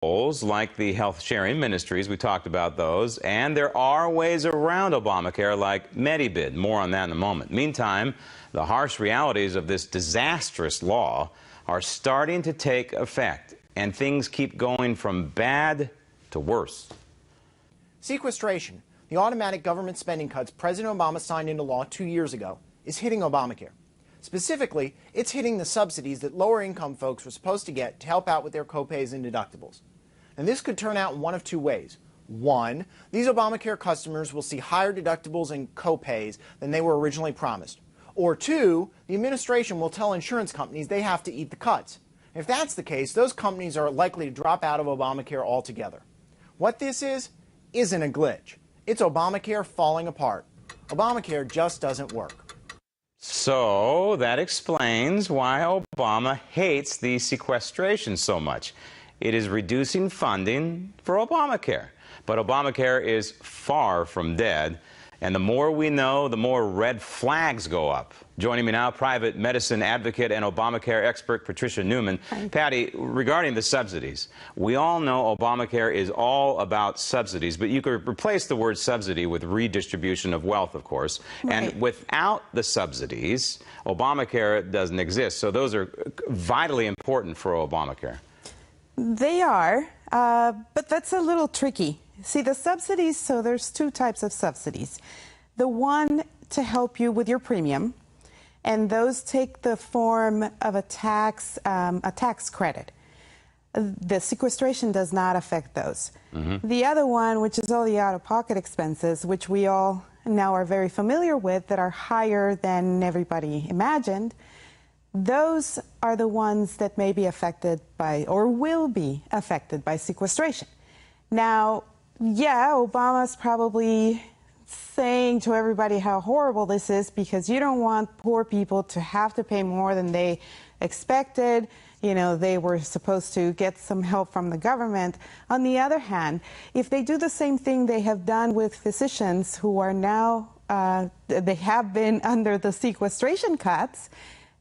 like the health sharing ministries, we talked about those, and there are ways around Obamacare like MediBid. More on that in a moment. Meantime, the harsh realities of this disastrous law are starting to take effect, and things keep going from bad to worse. Sequestration, the automatic government spending cuts President Obama signed into law 2 years ago, is hitting Obamacare. Specifically, it's hitting the subsidies that lower-income folks were supposed to get to help out with their copays and deductibles. And this could turn out in one of two ways. One, these Obamacare customers will see higher deductibles and copays than they were originally promised. Or two, the administration will tell insurance companies they have to eat the cuts. If that's the case, those companies are likely to drop out of Obamacare altogether. What this isn't a glitch. It's Obamacare falling apart. Obamacare just doesn't work. So that explains why Obama hates the sequestration so much. It is reducing funding for Obamacare. But Obamacare is far from dead. And the more we know, the more red flags go up. Joining me now, private medicine advocate and Obamacare expert Patricia Newman. Hi. Patty, regarding the subsidies, we all know Obamacare is all about subsidies, but you could replace the word subsidy with redistribution of wealth, of course. Right. And without the subsidies, Obamacare doesn't exist. So those are vitally important for Obamacare. They are, but that's a little tricky. See, the subsidies, so there's two types of subsidies. The one to help you with your premium, and those take the form of a tax credit. The sequestration does not affect those. The other one, which is all the out-of-pocket expenses, which we all now are very familiar with, that are higher than everybody imagined, those are the ones that may be affected by, or will be affected by, sequestration. Now, yeah, Obama's probably saying to everybody how horrible this is because you don't want poor people to have to pay more than they expected. You know, they were supposed to get some help from the government. On the other hand, if they do the same thing they have done with physicians who are now, they have been under the sequestration cuts,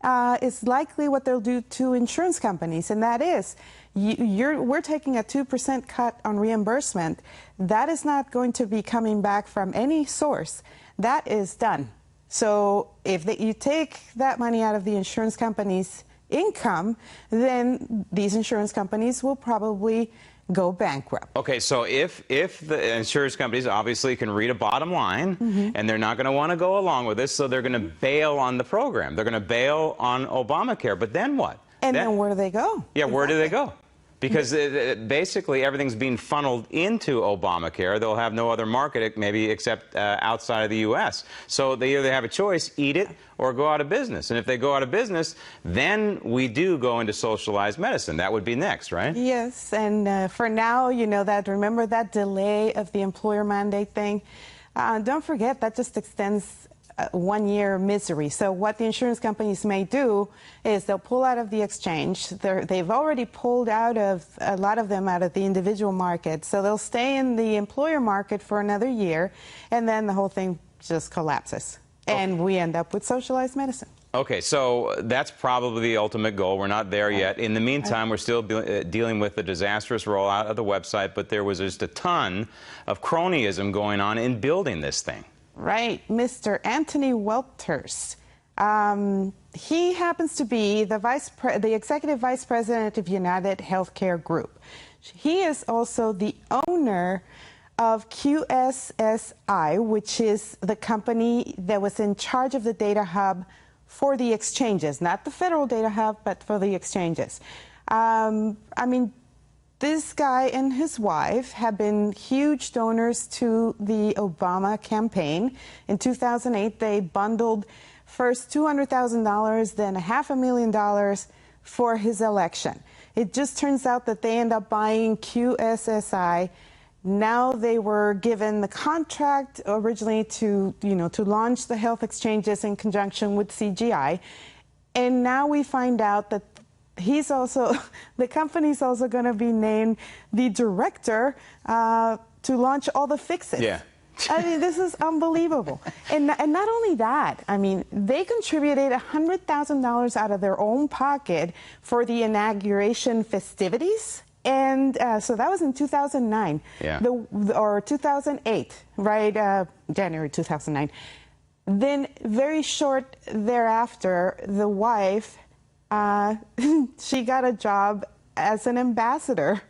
it's likely what they'll do to insurance companies, and that is, we're taking a 2% cut on reimbursement. That is not going to be coming back from any source. That is done. So if you take that money out of the insurance company's income, then these insurance companies will probably go bankrupt. Okay, so if the insurance companies obviously can read a bottom line, and they're not going to want to go along with this, so they're going to bail on the program. They're going to bail on Obamacare. But then what? And then where do they go? Yeah, where do they go? Because basically everything's being funneled into Obamacare. They'll have no other market maybe except outside of the U.S. So they either have a choice, eat it, or go out of business. And if they go out of business, then we do go into socialized medicine. That would be next, right? Yes, and for now, you know, remember that delay of the employer mandate thing? Don't forget, that just extends 1 year misery. So what the insurance companies may do is they'll pull out of the exchange. They've already pulled out of a lot of them out of the individual market. So they'll stay in the employer market for another year, and then the whole thing just collapses. And we end up with socialized medicine. Okay, so that's probably the ultimate goal. We're not there yet. In the meantime, we're still dealing with the disastrous rollout of the website, but there was just a ton of cronyism going on in building this thing. Right. Mr. Anthony Welters. He happens to be the executive vice president of United Healthcare Group. He is also the owner of QSSI, which is the company that was in charge of the data hub for the exchanges, not the federal data hub, but for the exchanges. I mean, this guy and his wife have been huge donors to the Obama campaign. In 2008, they bundled first $200,000, then $500,000 for his election. It just turns out that they end up buying QSSI. Now they were given the contract originally to launch the health exchanges in conjunction with CGI. And now we find out that the company's also going to be named the director to launch all the fixes. Yeah. I mean, this is unbelievable. And not only that, I mean, they contributed $100,000 out of their own pocket for the inauguration festivities And so that was in 2009, Yeah. or 2008, right? January 2009. Then very short thereafter, the wife, she got a job as an ambassador.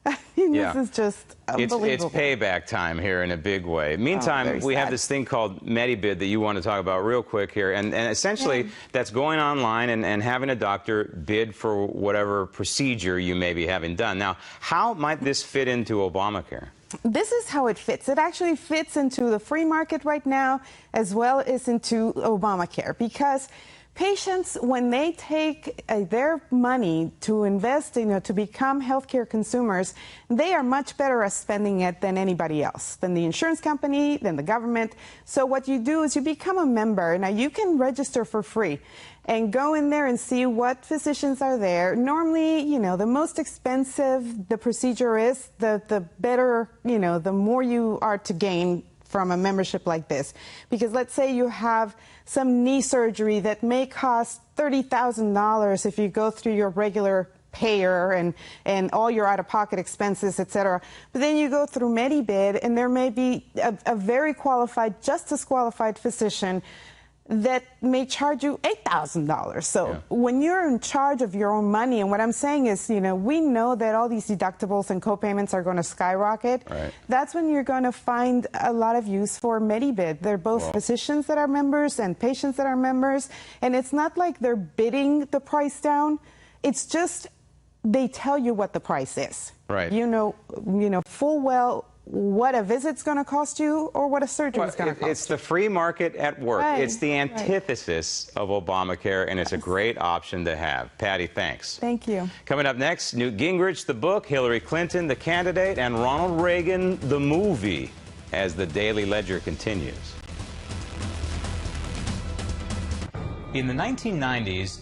I mean, Yeah. this is just unbelievable. It's payback time here in a big way. Meantime, very we have sad. this thing called MediBid that you want to talk about real quick here. And essentially, that's going online and having a doctor bid for whatever procedure you may be having done. Now, how might this fit into Obamacare? This is how it fits. It actually fits into the free market right now as well as into Obamacare, because patients, when they take their money to invest, to become healthcare consumers, they are much better at spending it than anybody else, than the insurance company, than the government. So what you do is you become a member. Now, you can register for free and go in there and see what physicians are there. Normally, the most expensive the procedure is, the better, the more you are to gain from a membership like this. Because let's say you have some knee surgery that may cost $30,000 if you go through your regular payer and all your out-of-pocket expenses, etc. But then you go through MediBid, and there may be a very qualified, just as qualified physician that may charge you $8,000. So when you're in charge of your own money, and what I'm saying is, we know that all these deductibles and co-payments are going to skyrocket. Right. That's when you're going to find a lot of use for MediBid. They're both physicians that are members and patients that are members. And it's not like they're bidding the price down. It's just they tell you what the price is. Right. You know full well what a visit's going to cost you or what a surgery is going to cost. It's the free market at work. Right, it's the antithesis of Obamacare, and it's a great option to have. Patty, thanks. Thank you. Coming up next, Newt Gingrich, the book, Hillary Clinton, the candidate, and Ronald Reagan, the movie, as the Daily Ledger continues. In the 1990s,